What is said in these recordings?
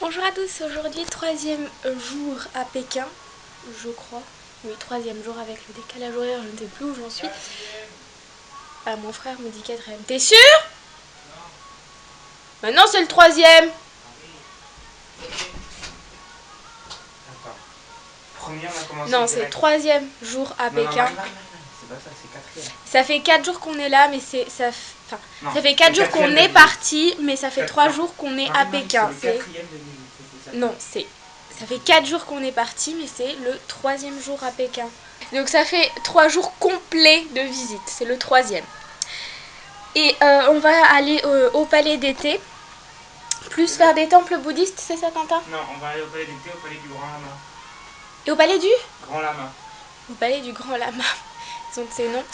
Bonjour à tous, aujourd'hui troisième jour à Pékin, je crois. Oui, troisième jour avec le décalage horaire, je ne sais plus où j'en suis. Ah, mon frère me dit quatrième. T'es sûr? Maintenant c'est le troisième. Non, c'est troisième jour à Pékin. C'est pas ça, c'est quatrième. Ça fait 4 jours qu'on est là, mais ça fait 4 jours qu'on est parti, mais ça fait 3 jours qu'on est à Pékin. Non, ça fait 4 jours qu'on est parti, mais c'est le troisième jour à Pékin. Donc ça fait 3 jours complets de visite, c'est le troisième. Et on va aller au palais d'été, plus faire des temples bouddhistes, c'est ça Quentin? Non, on va aller au palais d'été, au palais du Grand Lama. Et au palais du Grand Lama. Au palais du Grand Lama. Ils ont de ces noms.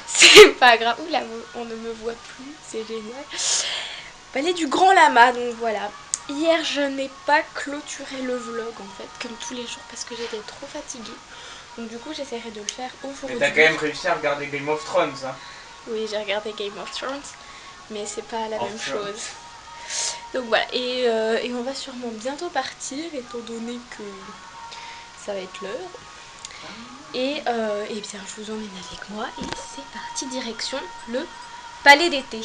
C'est pas grave. Oula, on ne me voit plus, c'est génial. Palais du Grand Lama, donc voilà. Hier, je n'ai pas clôturé le vlog en fait, comme tous les jours, parce que j'étais trop fatiguée. Donc du coup, j'essaierai de le faire aujourd'hui. Mais t'as quand même réussi à regarder Game of Thrones, hein? Oui, j'ai regardé Game of Thrones, mais c'est pas la même chose. Donc voilà, et on va sûrement bientôt partir, étant donné que ça va être l'heure. Et bien, je vous emmène avec moi, et c'est parti, direction le palais d'été.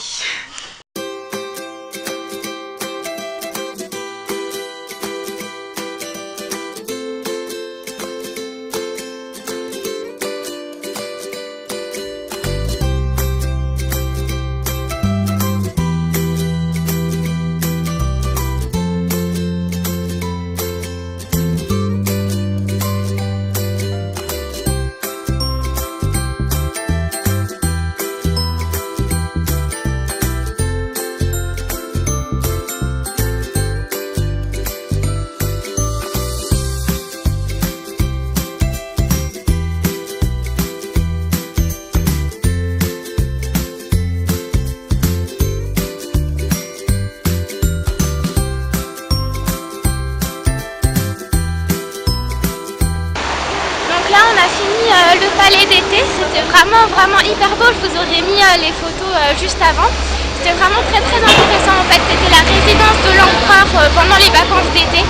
Là on a fini le palais d'été, c'était vraiment hyper beau, je vous aurais mis les photos juste avant. C'était vraiment très intéressant en fait, c'était la résidence de l'empereur pendant les vacances d'été.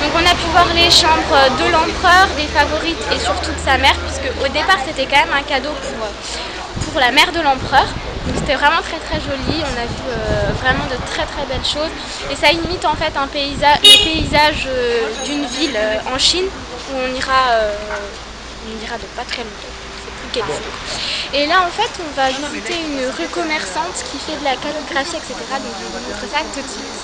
Donc on a pu voir les chambres de l'empereur, des favorites et surtout de sa mère, puisque au départ c'était quand même un cadeau pour la mère de l'empereur. Donc c'était vraiment très joli, on a vu vraiment de très belles choses. Et ça imite en fait le paysage d'une ville en Chine où on ira de pas très longtemps, c'est plus quel jour. Et là en fait on va visiter une rue commerçante qui fait de la calligraphie, etc. Donc je vous montre ça tout de suite.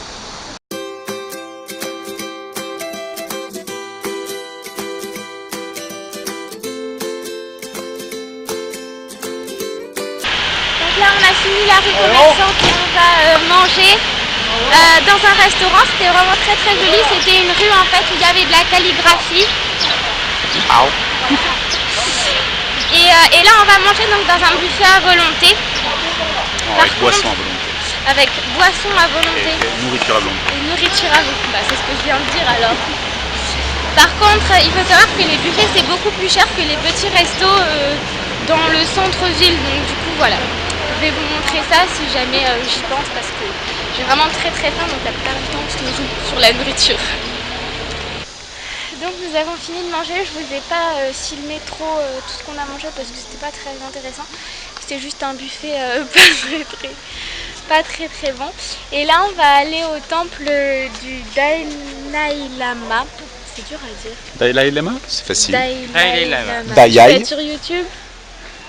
Donc là on a fini la rue commerçante et on va manger dans un restaurant. C'était vraiment très joli, c'était une rue en fait où il y avait de la calligraphie. Et là on va manger donc dans un buffet à volonté. Avec boisson à volonté. Avec boisson à volonté. Et nourriture à volonté. Et nourriture à volonté, bah, c'est ce que je viens de dire alors. Par contre, il faut savoir que les buffets c'est beaucoup plus cher que les petits restos dans le centre-ville. Donc du coup voilà, je vais vous montrer ça si jamais j'y pense parce que j'ai vraiment très faim, donc la plupart du temps je me joue sur la nourriture. Donc nous avons fini de manger, je vous ai pas filmé trop tout ce qu'on a mangé parce que c'était pas très intéressant. C'était juste un buffet pas très bon. Et là on va aller au temple du Dalai Lama. C'est dur à dire. Dalai Lama? C'est facile. Dalai Lama. Dayai. Tu vas être sur YouTube?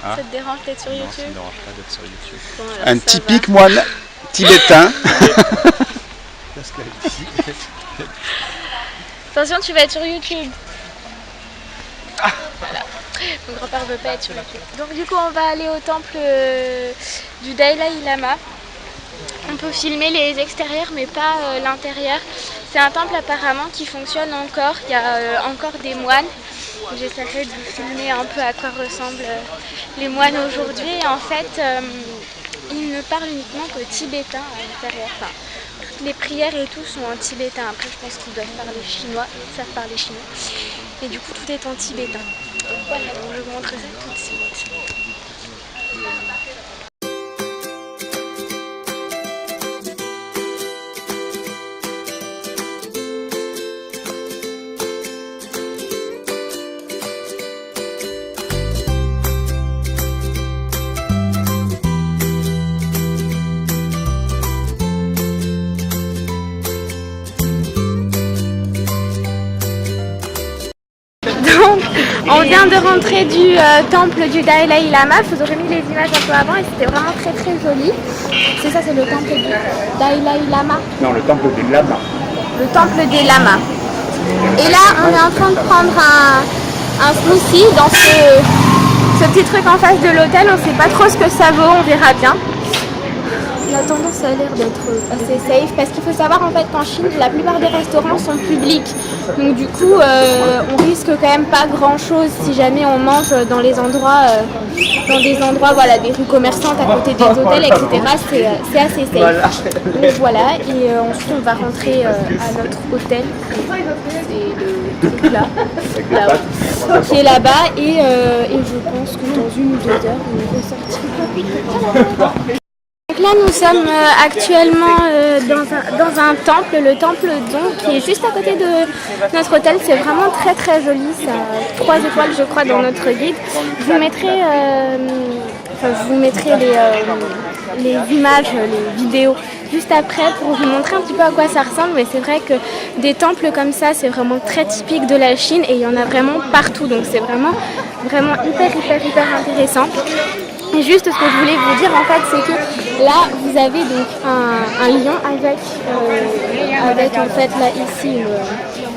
Ah. Ça te dérange d'être sur Non, YouTube? ça me dérange pas d'être sur YouTube. Bon, alors, Un ça typique va. moine tibétain. Attention, tu vas être sur YouTube. Voilà. Mon grand-père veut pas être sur YouTube. Donc du coup, on va aller au temple du Dalai Lama. On peut filmer les extérieurs, mais pas l'intérieur. C'est un temple apparemment qui fonctionne encore. Il y a encore des moines. J'essaierai de vous filmer un peu à quoi ressemblent les moines aujourd'hui. En fait, ils ne parlent uniquement que tibétain à l'intérieur. Enfin, les prières et tout sont en tibétain. Après, je pense qu'ils doivent parler chinois, ils savent parler chinois. Et du coup, tout est en tibétain. Donc voilà, donc je vous montre ça tout de suite. On vient de rentrer du temple du Dalai Lama. Je vous aurais mis les images un peu avant et c'était vraiment très très joli. C'est ça, c'est le temple du Dalai Lama. Non, le temple des lamas. Le temple des lamas. Et là, on est en train de prendre un smoothie dans ce petit truc en face de l'hôtel. On ne sait pas trop ce que ça vaut, on verra bien. La tendance a l'air d'être assez safe parce qu'il faut savoir en fait qu'en Chine, la plupart des restaurants sont publics. Donc du coup, on risque quand même pas grand chose si jamais on mange dans les endroits, voilà, des rues commerçantes à côté des hôtels, etc. C'est assez safe. Donc voilà, et ensuite on va rentrer à notre hôtel. C'est le truc là, qui est là-bas et je pense que dans 1 ou 2 heures, on ressortira. Donc là nous sommes actuellement dans un temple, le temple Dong, qui est juste à côté de notre hôtel. C'est vraiment très très joli, ça a 3 étoiles je crois dans notre guide. Je vous mettrai les images, les vidéos juste après pour vous montrer un petit peu à quoi ça ressemble. Mais c'est vrai que des temples comme ça c'est vraiment très typique de la Chine et il y en a vraiment partout, donc c'est vraiment hyper intéressant. Et juste ce que je voulais vous dire en fait, c'est que là vous avez donc un lion avec en fait là ici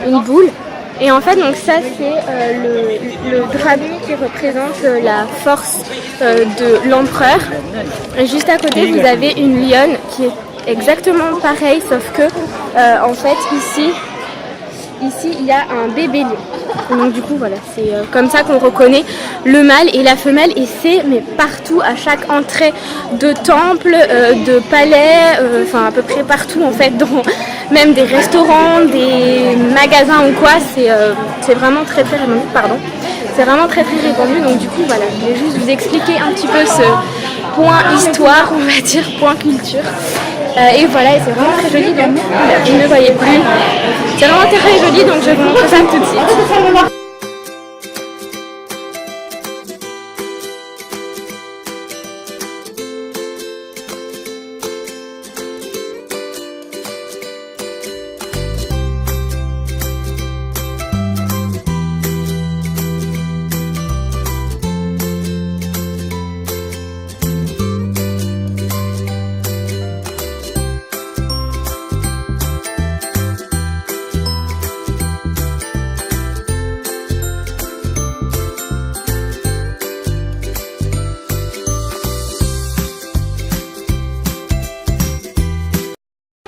une boule. Et en fait donc ça c'est le dragon qui représente la force de l'empereur. Et juste à côté vous avez une lionne qui est exactement pareille, sauf que en fait ici il y a un bébé lion. Donc du coup voilà, c'est comme ça qu'on reconnaît le mâle et la femelle, et c'est mais partout, à chaque entrée de temple, de palais, enfin à peu près partout en fait, dans même des restaurants, des magasins ou quoi, c'est vraiment très répandu, c'est vraiment très répandu. Donc du coup voilà, je vais juste vous expliquer un petit peu ce point histoire, on va dire, point culture. Et voilà, et c'est vraiment très joli, donc vous ne voyez plus. C'est vraiment très joli, donc je vais vous montrer ça tout de suite.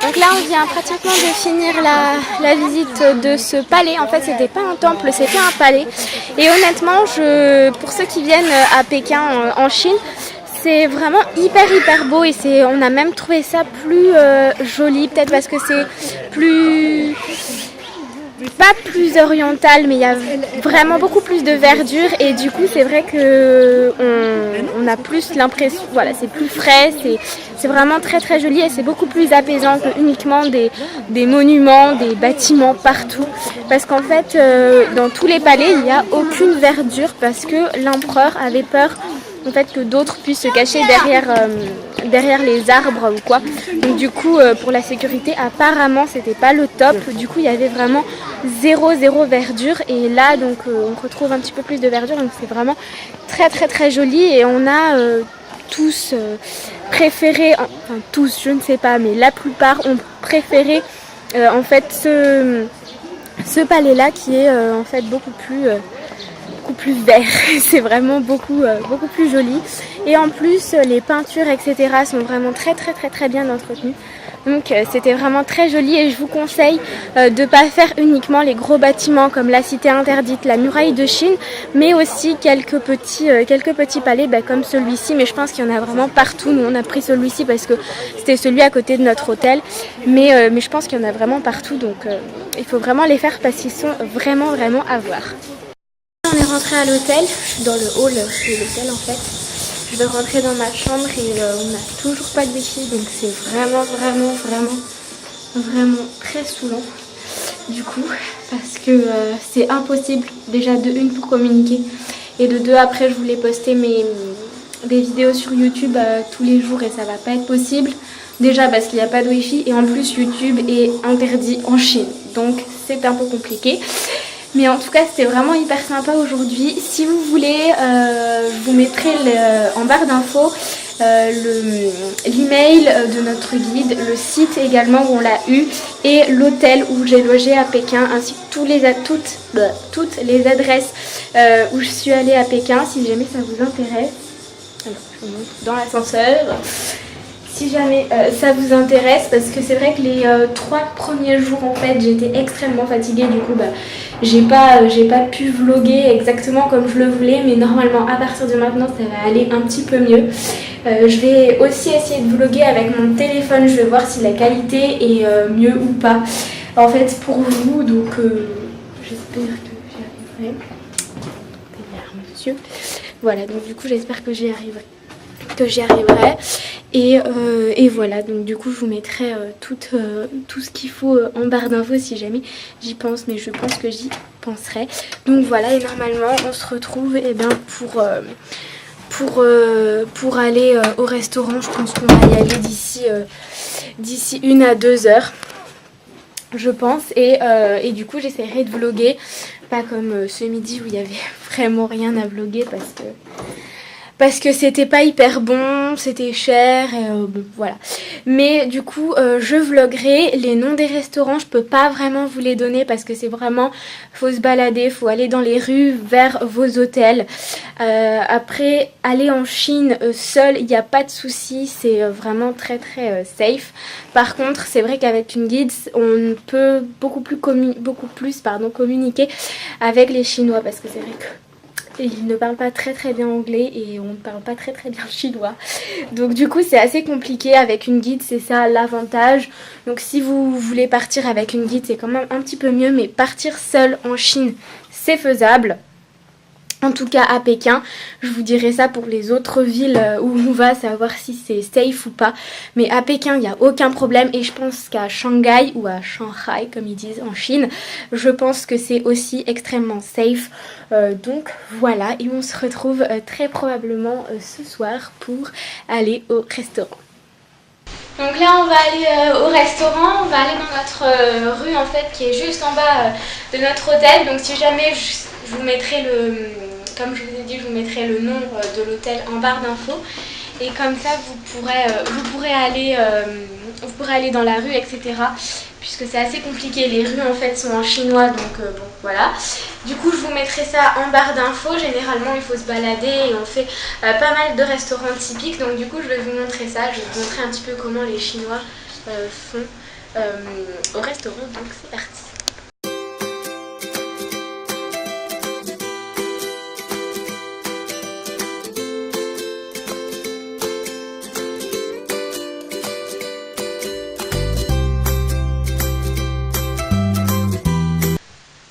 Donc là on vient pratiquement de finir la visite de ce palais. En fait c'était pas un temple, c'était un palais. Et honnêtement, pour ceux qui viennent à Pékin en Chine, c'est vraiment hyper beau, et on a même trouvé ça plus joli, peut-être parce que c'est pas plus oriental, mais il y a vraiment beaucoup plus de verdure, et du coup c'est vrai que on a plus l'impression, voilà, c'est plus frais, c'est vraiment très joli, et c'est beaucoup plus apaisant que uniquement des monuments, des bâtiments partout, parce qu'en fait dans tous les palais il n'y a aucune verdure, parce que l'empereur avait peur en fait que d'autres puissent se cacher derrière les arbres ou quoi. Donc du coup pour la sécurité apparemment c'était pas le top. Du coup il y avait vraiment zéro verdure, et là donc on retrouve un petit peu plus de verdure, donc c'est vraiment très joli. Et on a tous préféré, enfin tous je ne sais pas, mais la plupart ont préféré en fait ce palais là, qui est en fait beaucoup plus vert. C'est vraiment beaucoup plus joli, et en plus les peintures etc sont vraiment très bien entretenues. Donc c'était vraiment très joli, et je vous conseille de ne pas faire uniquement les gros bâtiments comme la cité interdite, la muraille de Chine, mais aussi quelques petits palais comme celui-ci. Mais je pense qu'il y en a vraiment partout. Nous on a pris celui-ci parce que c'était celui à côté de notre hôtel, mais je pense qu'il y en a vraiment partout, donc il faut vraiment les faire parce qu'ils sont vraiment à voir. On est rentré à l'hôtel, je suis dans le hall de l'hôtel en fait. Je vais rentrer dans ma chambre et on n'a toujours pas de wifi, donc c'est vraiment très saoulant du coup, parce que c'est impossible déjà de 1 pour communiquer, et de 2 après je voulais poster des vidéos sur YouTube tous les jours et ça va pas être possible. Déjà parce qu'il n'y a pas de wifi, et en plus YouTube est interdit en Chine, donc c'est un peu compliqué. Mais en tout cas c'était vraiment hyper sympa aujourd'hui. Si vous voulez, je vous mettrai en barre d'infos l'email de notre guide, le site également où on l'a eu et l'hôtel où j'ai logé à Pékin, ainsi que toutes les adresses où je suis allée à Pékin, si jamais ça vous intéresse. Alors, je vous montre dans l'ascenseur. Si jamais ça vous intéresse, parce que c'est vrai que les 3 premiers jours en fait j'étais extrêmement fatiguée, du coup j'ai pas pu vlogger exactement comme je le voulais, mais normalement à partir de maintenant ça va aller un petit peu mieux. Je vais aussi essayer de vlogger avec mon téléphone, je vais voir si la qualité est mieux ou pas en fait pour vous, donc j'espère que j'y arriverai. Monsieur. Voilà, donc du coup j'espère que j'y arriverai. Et voilà, donc du coup je vous mettrai tout ce qu'il faut en barre d'infos si jamais j'y pense, mais je pense que j'y penserai. Donc voilà, et normalement on se retrouve pour aller au restaurant. Je pense qu'on va y aller d'ici 1 à 2 heures, je pense, et du coup j'essaierai de vlogger, pas comme ce midi où il y avait vraiment rien à vlogger parce que c'était pas hyper bon, c'était cher, et bon, voilà. Mais du coup, je vloguerai les noms des restaurants. Je peux pas vraiment vous les donner parce que c'est vraiment, faut se balader, faut aller dans les rues vers vos hôtels. Après, aller en Chine seul, il n'y a pas de souci, c'est vraiment très très safe. Par contre, c'est vrai qu'avec une guide, on peut beaucoup plus communiquer avec les Chinois, parce que c'est vrai que ils ne parlent pas très très bien anglais et on ne parle pas très très bien chinois. Donc du coup c'est assez compliqué avec une guide, c'est ça l'avantage. Donc si vous voulez partir avec une guide c'est quand même un petit peu mieux, mais partir seul en Chine c'est faisable. En tout cas à Pékin, je vous dirai ça pour les autres villes où on va, savoir si c'est safe ou pas. Mais à Pékin, il n'y a aucun problème, et je pense qu'à Shanghai ou à Shanghai, comme ils disent en Chine, je pense que c'est aussi extrêmement safe. Donc voilà, et on se retrouve très probablement ce soir pour aller au restaurant. Donc là on va aller au restaurant, on va aller dans notre rue en fait qui est juste en bas de notre hôtel. Donc si jamais je vous mettrai comme je vous ai dit, je vous mettrai le nom de l'hôtel en barre d'infos. Et comme ça vous pourrez aller dans la rue, etc. Puisque c'est assez compliqué, les rues en fait sont en chinois, donc bon voilà. Du coup je vous mettrai ça en barre d'infos. Généralement il faut se balader et on fait pas mal de restaurants typiques. Donc du coup je vais vous montrer ça, je vais vous montrer un petit peu comment les Chinois font au restaurant. Donc c'est parti.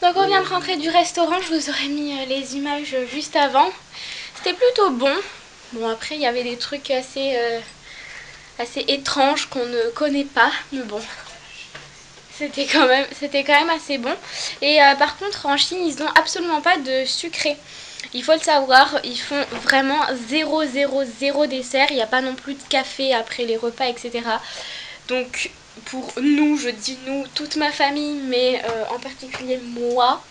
Donc on vient de rentrer du restaurant, je vous aurais mis les images juste avant. C'était plutôt bon. Bon après il y avait des trucs assez étranges qu'on ne connaît pas, mais bon. C'était quand même assez bon. Et par contre en Chine ils n'ont absolument pas de sucré. Il faut le savoir, ils font vraiment 0 dessert. Il n'y a pas non plus de café après les repas, etc. Donc pour nous, je dis nous, toute ma famille, mais en particulier moi,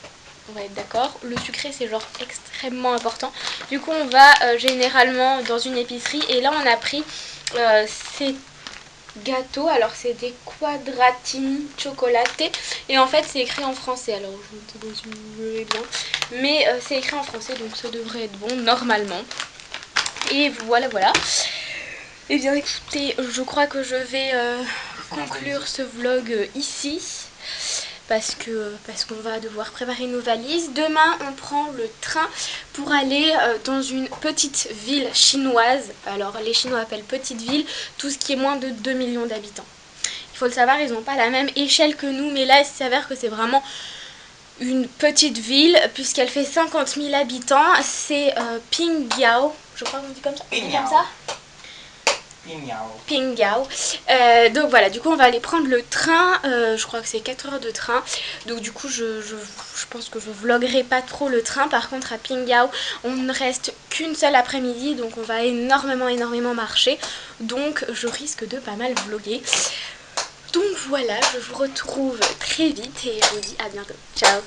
on va être d'accord, le sucré c'est genre extrêmement important. Du coup on va généralement dans une épicerie, et là on a pris ces gâteaux. Alors c'est des quadratini chocolatés, et en fait c'est écrit en français, alors je ne sais pas si vous verrez bien, mais c'est écrit en français, donc ça devrait être bon normalement. Et voilà. Et bien écoutez, je crois que je vais conclure ce vlog ici, parce qu'on va devoir préparer nos valises. Demain on prend le train pour aller dans une petite ville chinoise. Alors les Chinois appellent petite ville tout ce qui est moins de 2 millions d'habitants. Il faut le savoir, ils n'ont pas la même échelle que nous, mais là il s'avère que c'est vraiment une petite ville puisqu'elle fait 50 000 habitants. C'est Pingyao, je crois qu'on dit comme ça. Pingyao. Donc voilà, du coup on va aller prendre le train, je crois que c'est 4 heures de train. Donc du coup je pense que je vloguerai pas trop le train. Par contre à Pingyao on ne reste qu'une seule après-midi, donc on va énormément marcher. Donc je risque de pas mal vlogger. Donc voilà, je vous retrouve très vite et je vous dis à bientôt. Ciao.